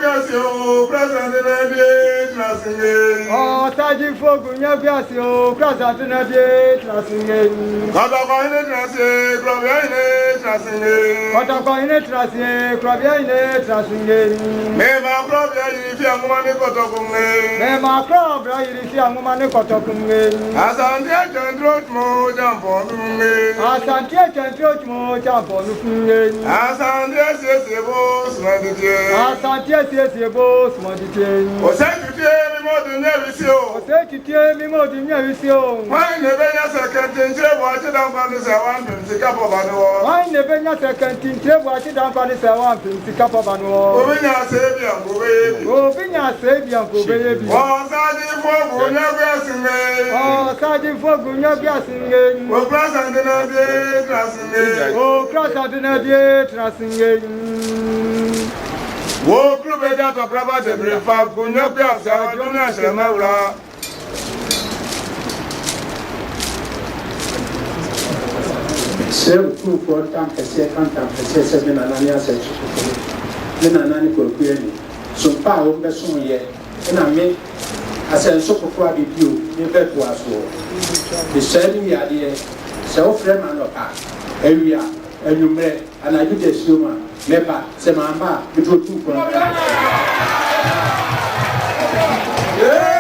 Piazio, present in a day, classing. Oh, Taji Fogunya Piazio, present in a day, classing. Catacoine Trassi, Proviane, Trassing. Catacoine Trassi, Proviane, Trassing. Mema Provia, if you are money Cotocum. Mema Cobra, if you are money Cotocum. Asante can throw more jump on me. Asante can throw more jump on me. Asante says the boss, Medicine. Asante says the boss, Medicine. O say to tell me more than every show. Say to tell me more than every show. Why never a second in jail watching down on the 1 cup of an hour? Why never a second in jail watching down on the 1 cup of an hour? Obinya Savior, Obinya Savior, baby. Oh, Sergeant for Gunya. Oh, Sergeant for Gunya Gassing. Oh, present in a day, Trassing. Oh, cross out in a day, Trassing. Oh, Clubeda to Brava de Brefa, Gunya Piazza, Dona Shemara. Sir, 2 for time, a second time, a 7 and an answer. Then an animal query. So power person yet, and I make as a so for you, you bet was war. The same idea, self frame and of area, and you may, and I did assume, never, Semamba, you do 2 for. Yeah!